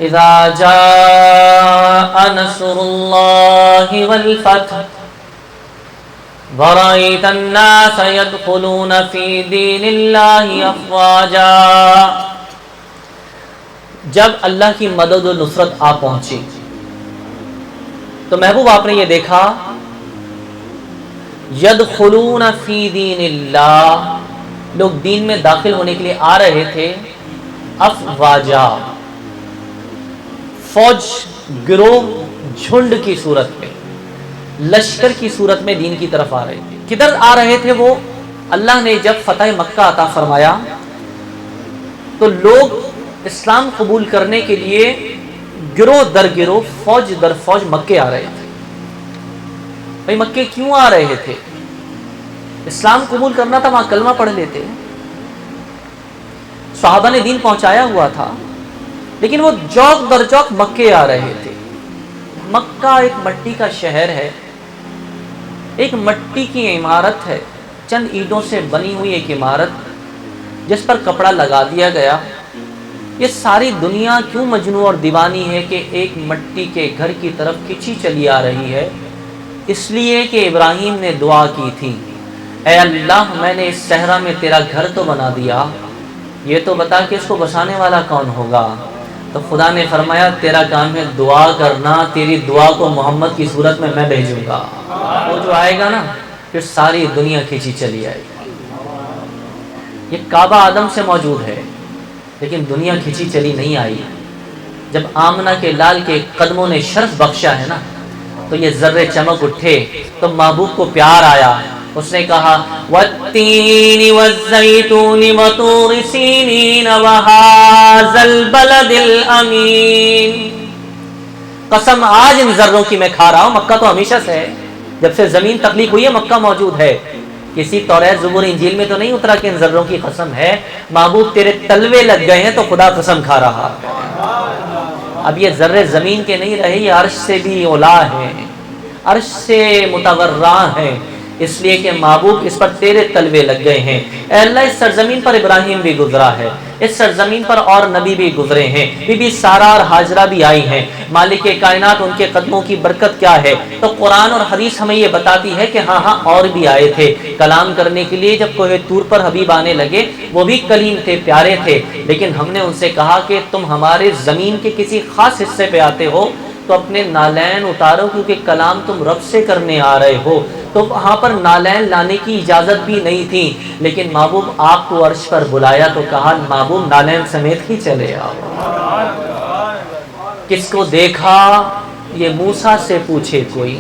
اذا جاء نصر اللہ والفتح ورأيت الناس يدخلون في دين الله افواجا. جب اللہ کی مدد و نصرت آ پہنچی تو محبوب آپ نے یہ دیکھا یدخلون فی دین اللہ، لوگ دین میں داخل ہونے کے لیے آ رہے تھے افواجا، فوج، گروہ، جھنڈ کی صورت میں، لشکر کی صورت میں دین کی طرف آ رہے تھے. کدھر آ رہے تھے وہ؟ اللہ نے جب فتح مکہ عطا فرمایا تو لوگ اسلام قبول کرنے کے لیے گروہ در گروہ، فوج در فوج مکے آ رہے تھے. بھائی مکے کیوں آ رہے تھے؟ اسلام قبول کرنا تھا، وہاں کلمہ پڑھ لیتے، صحابہ نے دین پہنچایا ہوا تھا، لیکن وہ چوک در چوک مکے آ رہے تھے. مکہ ایک مٹی کا شہر ہے، ایک مٹی کی عمارت ہے، چند اینٹوں سے بنی ہوئی ایک عمارت جس پر کپڑا لگا دیا گیا. یہ ساری دنیا کیوں مجنون اور دیوانی ہے کہ ایک مٹی کے گھر کی طرف کھینچی چلی آ رہی ہے؟ اس لیے کہ ابراہیم نے دعا کی تھی، اے اللہ میں نے اس صحرا میں تیرا گھر تو بنا دیا، یہ تو بتا کہ اس کو بسانے والا کون ہوگا؟ تو خدا نے فرمایا تیرا کام ہے دعا کرنا، تیری دعا کو محمد کی صورت میں بھیجوں گا، وہ جو آئے گا نا پھر ساری دنیا کھینچی چلی آئے گی. یہ کعبہ آدم سے موجود ہے لیکن دنیا کھینچی چلی نہیں آئی. جب آمنہ کے لال کے قدموں نے شرف بخشا ہے نا تو یہ ذرے چمک اٹھے تو محبوب کو پیار آیا. اس نے کہا والتین والزیتون وطور سینین وہذا البلد الامین، قسم آج ان ذروں کی میں کھا رہا ہوں. مکہ تو ہمیشہ سے ہے، جب سے زمین تخلیق ہوئی ہے مکہ موجود ہے. کسی توریت زبور انجیل میں تو نہیں اترا کہ ان ذروں کی قسم ہے. محبوب تیرے تلوے لگ گئے ہیں تو خدا قسم کھا رہا. اب یہ ذرے زمین کے نہیں رہے، یہ عرش سے بھی اولا ہیں، عرش سے متورع ہیں، اس لیے کہ محبوب اس پر تیرے تلوے لگ گئے ہیں. اے اللہ اس سرزمین پر ابراہیم بھی گزرا ہے، اس سرزمین پر اور نبی بھی گزرے ہیں، بی بی سارہ اور ہاجرہ بھی آئی ہیں. مالک کائنات ان کے قدموں کی برکت کیا ہے؟ تو قرآن اور حدیث ہمیں یہ بتاتی ہے کہ ہاں اور بھی آئے تھے کلام کرنے کے لیے. جب کوہ طور پر حبیب آنے لگے وہ بھی کلیم تھے، پیارے تھے، لیکن ہم نے ان سے کہا کہ تم ہمارے زمین کے کسی خاص حصے پہ آتے ہو تو اپنے نالین اتارو، کیونکہ کلام تم رب سے کرنے آ رہے ہو. تو وہاں پر نالین لانے کی اجازت بھی نہیں تھی، لیکن محبوب آپ کو عرش پر بلایا تو کہا محبوب نالین سمیت ہی چلے آؤ. کس کو دیکھا؟ یہ موسیٰ سے پوچھے کوئی.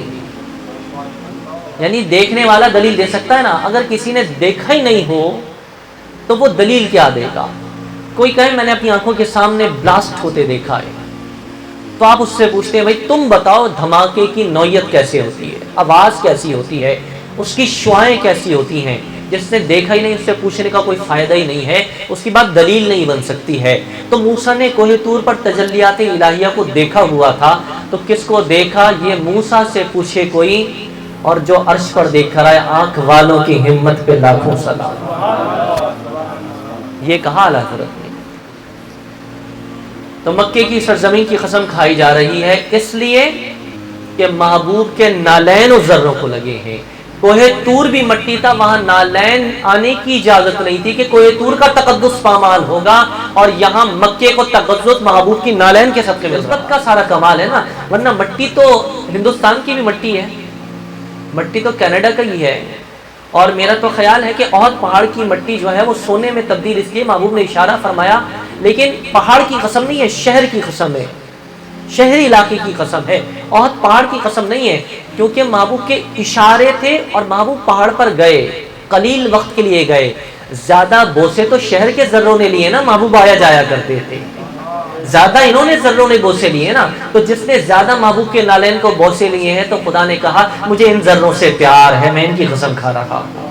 یعنی دیکھنے والا دلیل دے سکتا ہے نا، اگر کسی نے دیکھا ہی نہیں ہو تو وہ دلیل کیا دے گا؟ کوئی کہے میں نے اپنی آنکھوں کے سامنے بلاسٹ ہوتے دیکھا ہے، تو آپ اس سے پوچھتے ہیں بھائی تم بتاؤ دھماکے کی نوعیت کیسے ہوتی ہے، آواز کیسی ہوتی ہے، اس کی شعائیں کیسی ہوتی ہیں. جس نے دیکھا ہی نہیں اس سے پوچھنے کا کوئی فائدہ ہی نہیں ہے، اس کی بات دلیل نہیں بن سکتی ہے. تو موسیٰ نے کوہ طور پر تجلیات الہیہ کو دیکھا ہوا تھا، تو کس کو دیکھا؟ یہ موسیٰ سے پوچھے کوئی. اور جو عرش پر دیکھ رہا ہے آنکھ والوں کی ہمت پہ لاکھوں سلام. یہ کہا اعلیٰ حضرت نے. تو مکے کی سرزمین کی قسم کھائی جا رہی ہے اس لیے کہ محبوب کے نالین و ذروں کو لگے ہیں. کوہ طور بھی مٹی تھا، وہاں نالین آنے کی اجازت نہیں تھی کہ کوہ طور کا تقدس پامال ہوگا، اور یہاں مکے کو تقدس محبوب کی نالین کے صدقے میں نسبت کا سارا کمال ہے نا. ورنہ مٹی تو ہندوستان کی بھی مٹی ہے، مٹی تو کینیڈا کا ہی ہے. اور میرا تو خیال ہے کہ احد پہاڑ کی مٹی جو ہے وہ سونے میں تبدیل اس لیے محبوب نے اشارہ فرمایا، لیکن پہاڑ کی قسم نہیں ہے، شہر کی قسم ہے، شہری علاقے کی قسم ہے، احد پہاڑ کی قسم نہیں ہے. کیونکہ محبوب کے اشارے تھے اور محبوب پہاڑ پر گئے، قلیل وقت کے لیے گئے. زیادہ بوسے تو شہر کے ذروں نے لیے نا، محبوب آیا جایا کرتے تھے، زیادہ انہوں نے ذروں نے بوسے لیے نا. تو جس نے زیادہ محبوب کے نالین کو بوسے لیے ہیں تو خدا نے کہا مجھے ان ذروں سے پیار ہے، میں ان کی قسم کھا رہا ہوں.